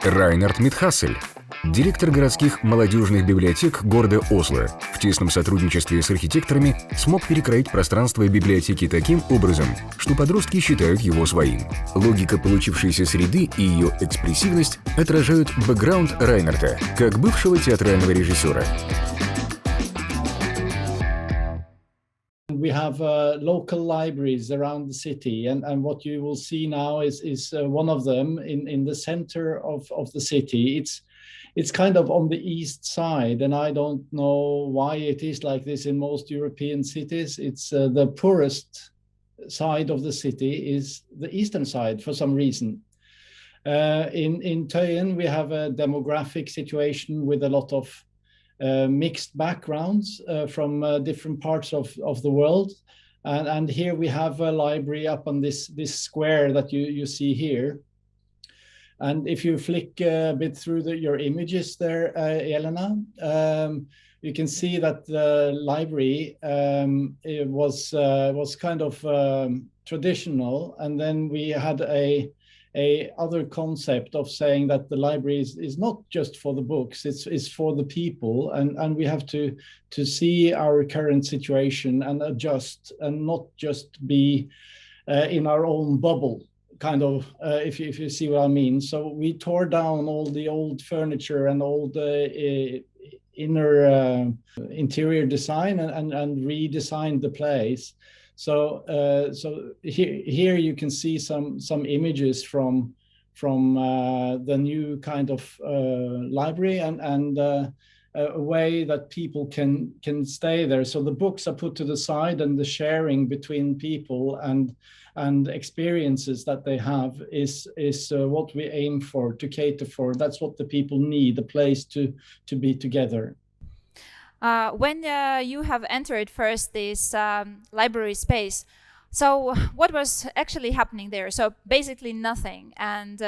Райнерт Митхассель, директор городских молодежных библиотек города Осло, в тесном сотрудничестве с архитекторами смог перекроить пространство библиотеки таким образом, что подростки считают его своим. Логика получившейся среды и ее экспрессивность отражают бэкграунд Райнерта, как бывшего театрального режиссера. We have local libraries around the city, and what you will see now is one of them in the center of the city. It's kind of on the east side, and I don't know why it is like this in most European cities. It's the poorest side of the city is the eastern side for some reason. In Tøyen, we have a demographic situation with a lot of mixed backgrounds from different parts of the world, and here we have a library up on this square that you see here. And if you flick a bit through your images there, Elena, you can see that the library it was kind of traditional, and then we had a other concept of saying that the library is not just for the books, it's for the people, and we have to see our current situation and adjust and not just be in our own bubble, kind of, if you see what I mean. So we tore down all the old furniture and all the inner interior design and redesigned the place. So here you can see some images from the new kind of library and a way that people can stay there. So the books are put to the side, and the sharing between people and experiences that they have is what we aim for, to cater for. That's what the people need, a place to be together. When you have entered first this library space, so what was actually happening there? So basically nothing, and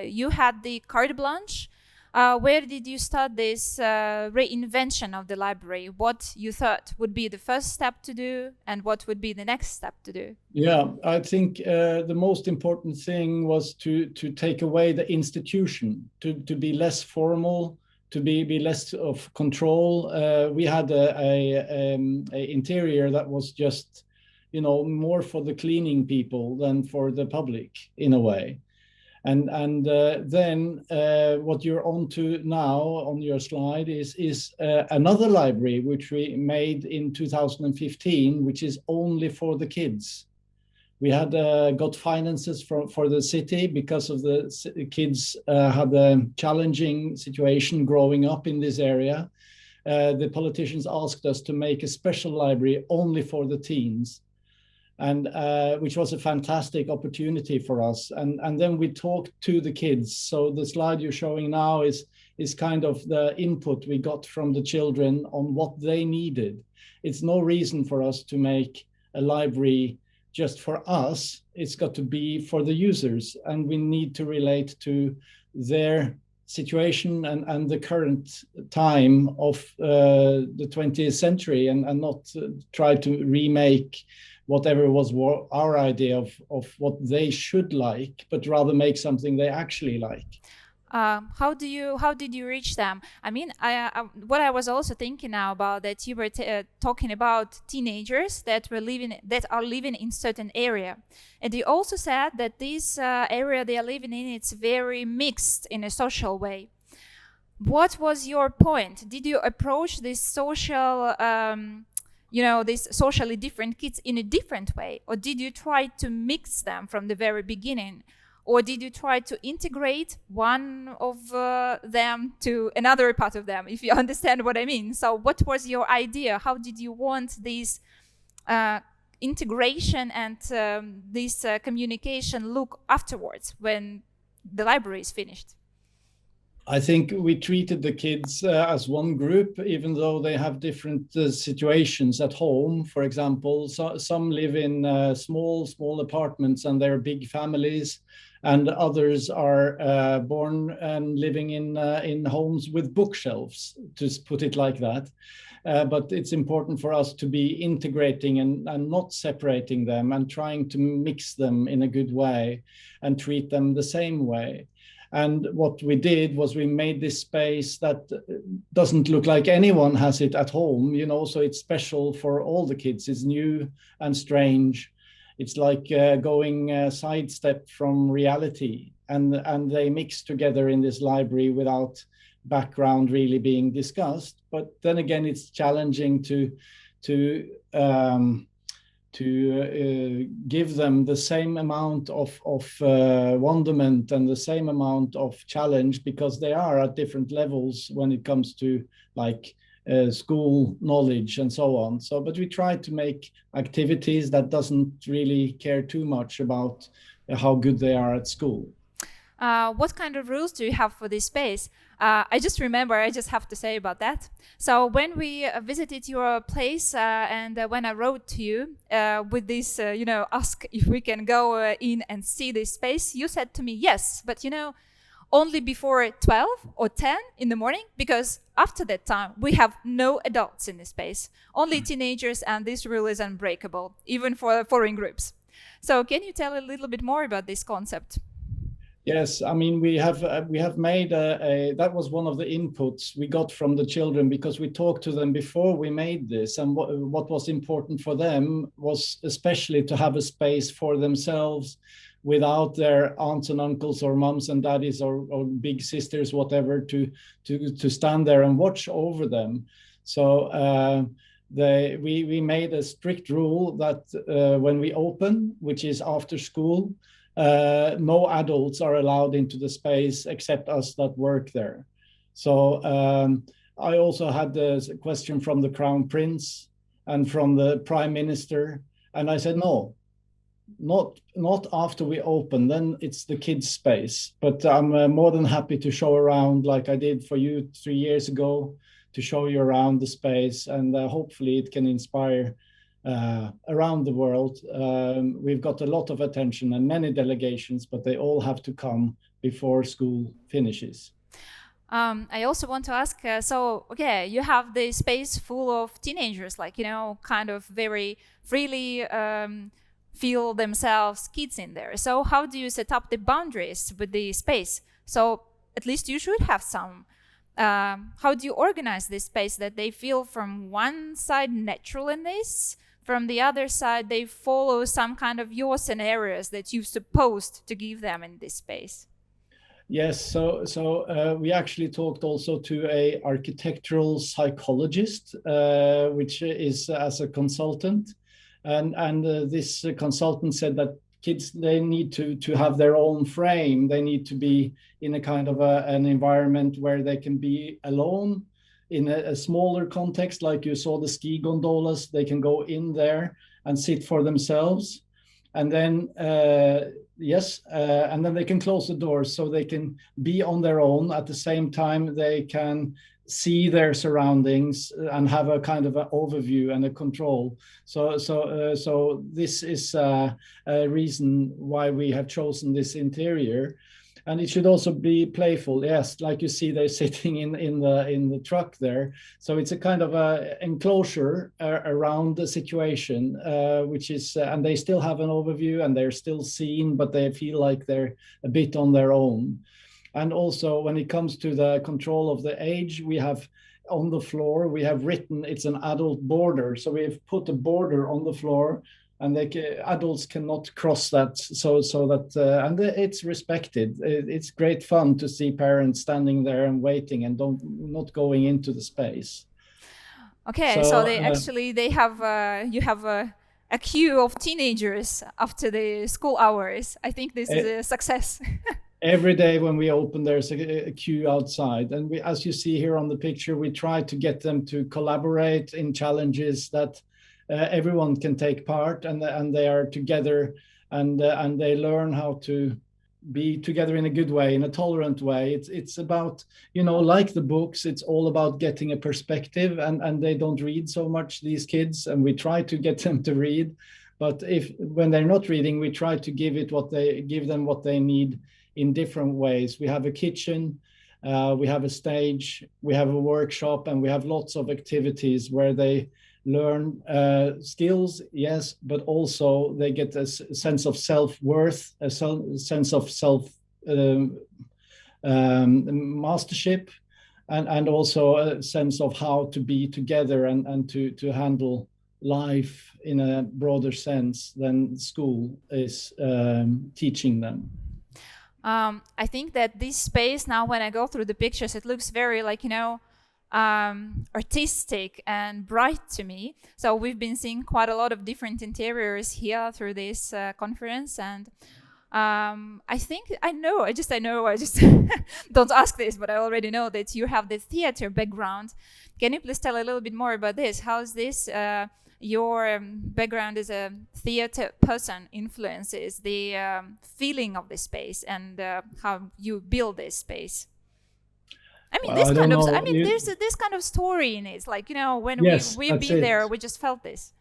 you had the carte blanche. Where did you start this reinvention of the library? What you thought would be the first step to do, and what would be the next step to do? Yeah, I think the most important thing was to take away the institution, to be less formal, to be less of control. We had a interior that was just, more for the cleaning people than for the public in a way. And then what you're on to now on your slide is another library which we made in 2015, which is only for the kids. We had got finances for the city because of the kids had a challenging situation growing up in this area. The politicians asked us to make a special library only for the teens, and which was a fantastic opportunity for us. And then we talked to the kids. So the slide you're showing now is kind of the input we got from the children on what they needed. It's no reason for us to make a library just for us. It's got to be for the users, and we need to relate to their situation and the current time of the 20th century, and not try to remake whatever was our idea of what they should like, but rather make something they actually like. How did you reach them? I mean, what I was also thinking now about that you were talking about teenagers that are living in certain area, and you also said that this area they are living in, it's very mixed in a social way. What was your point? Did you approach this social, these socially different kids in a different way, or did you try to mix them from the very beginning? Or did you try to integrate one of them to another part of them, if you understand what I mean? So what was your idea? How did you want this integration and this communication look afterwards when the library is finished? I think we treated the kids as one group, even though they have different situations at home. For example, some live in small apartments and they're big families, and others are born and living in homes with bookshelves, to put it like that. But it's important for us to be integrating and not separating them, and trying to mix them in a good way and treat them the same way. And what we did was we made this space that doesn't look like anyone has it at home, so it's special for all the kids. It's new and strange. It's like going sidestep from reality, and they mix together in this library without background really being discussed. But then again, it's challenging to give them the same amount of wonderment and the same amount of challenge, because they are at different levels when it comes to like school knowledge and so on. But we try to make activities that doesn't really care too much about how good they are at school. What kind of rules do you have for this space? I just have to say about that. So when we visited your place and when I wrote to you with this, ask if we can go in and see this space, you said to me, yes, but only before 12 or 10 in the morning, because after that time, we have no adults in this space, only teenagers, and this rule is unbreakable, even for foreign groups. So can you tell a little bit more about this concept? Yes, I mean, we have made that was one of the inputs we got from the children, because we talked to them before we made this, and what was important for them was especially to have a space for themselves without their aunts and uncles or mums and daddies or big sisters, whatever, to stand there and watch over them. So we made a strict rule that when we open, which is after school, no adults are allowed into the space except us that work there. So I also had the question from the crown prince and from the prime minister, and I said, no, not after we open, then it's the kids' space. But I'm more than happy to show around, like I did for you 3 years ago, to show you around the space, and hopefully it can inspire around the world. We've got a lot of attention and many delegations, but they all have to come before school finishes. I also want to ask, you have the space full of teenagers, kind of very freely feel themselves kids in there. So how do you set up the boundaries with the space? So at least you should have some. How do you organize this space that they feel from one side natural in this, from the other side they follow some kind of your scenarios that you've supposed to give them in this space? Yes, so we actually talked also to a architectural psychologist, which is as a consultant, and this consultant said that kids, they need to have their own frame. They need to be in a kind of an environment where they can be alone in a smaller context, like you saw the ski gondolas. They can go in there and sit for themselves, and then and then they can close the doors so they can be on their own. At the same time, they can see their surroundings and have a kind of an overview and a control. So this is a reason why we have chosen this interior. And it should also be playful. Yes, like you see, they're sitting in the truck there. So it's a kind of a enclosure around the situation, which is, and they still have an overview and they're still seen, but they feel like they're a bit on their own. And also, when it comes to the control of the age, we have on the floor, we have written it's an adult border. So we've put a border on the floor, and adults cannot cross that. So that and it's respected. It's great fun to see parents standing there and waiting and not going into the space. Okay, so they have you have a queue of teenagers after the school hours. I think this is a success. Every day when we open, there's a queue outside. And we, as you see here on the picture, we try to get them to collaborate in challenges that everyone can take part, and they are together, and they learn how to be together in a good way, in a tolerant way. It's about, like the books, it's all about getting a perspective, and they don't read so much, these kids, and we try to get them to read. But when they're not reading, we try to give them what they need in different ways. We have a kitchen, we have a stage, we have a workshop, and we have lots of activities where they learn skills, yes, but also they get a sense of self-worth, a sense of mastership, and also a sense of how to be together and to handle life in a broader sense than school is teaching them. I think that this space now, when I go through the pictures, it looks very like, artistic and bright to me. So we've been seeing quite a lot of different interiors here through this conference, and I think I just don't ask this, but I already know that you have the theater background. Can you please tell a little bit more about this? How's this your background as a theater person influences the feeling of the space and how you build this space? I mean, Well, there's this kind of story in it. It's like, when Yes, we've been there, we just felt this.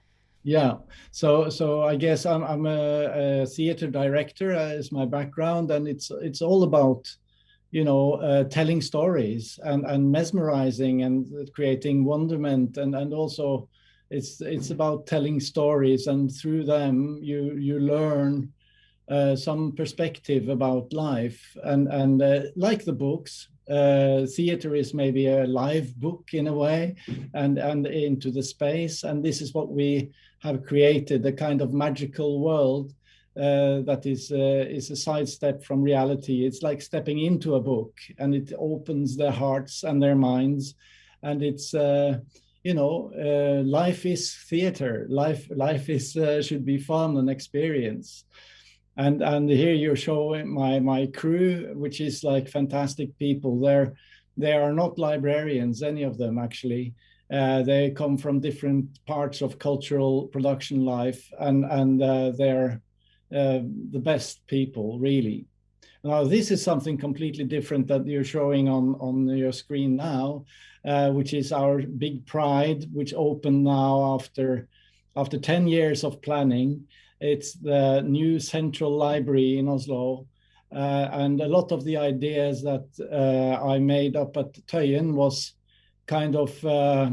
Yeah, so I guess I'm a theater director is my background, and it's all about telling stories and mesmerizing and creating wonderment, and also it's about telling stories, and through them you learn some perspective about life, and like the books. Theater is maybe a live book in a way, and into the space, and this is what we have created, a kind of magical world that is a sidestep from reality. It's like stepping into a book, and it opens their hearts and their minds, and it's life is theater. Life is should be fun and experience. And here you're showing my crew, which is like fantastic people. They are not librarians, any of them actually. They come from different parts of cultural production life, and they're the best people, really. Now, this is something completely different that you're showing on your screen now, which is our big pride, which opened now after 10 years of planning. It's the new central library in Oslo. And a lot of the ideas that I made up at Tøyen was kind of a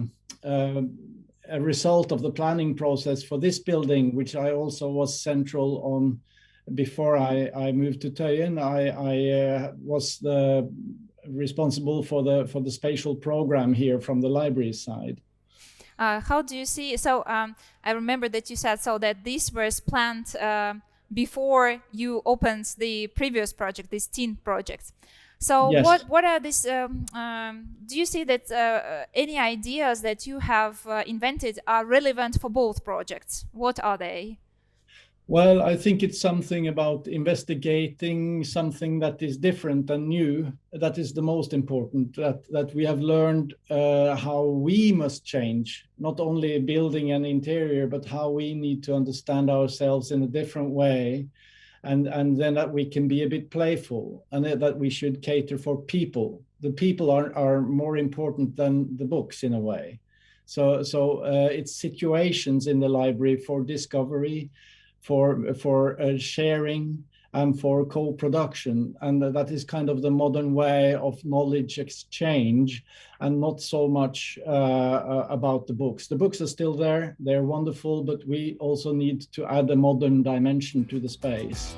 result of the planning process for this building, which I also was central on before I moved to Tøyen. I was responsible for the spatial program here from the library side. How do you see? So I remember that you said so that this was planned before you opened the previous project, this teen project. So yes. what are these? Do you see that any ideas that you have invented are relevant for both projects? What are they? Well, I think it's something about investigating something that is different and new. That is the most important, that we have learned how we must change, not only building an interior, but how we need to understand ourselves in a different way. And then that we can be a bit playful, and that we should cater for people. The people are more important than the books in a way. So it's situations in the library for discovery, for sharing, and for co-production, and that is kind of the modern way of knowledge exchange, and not so much about the books. The books are still there, they're wonderful, but we also need to add a modern dimension to the space.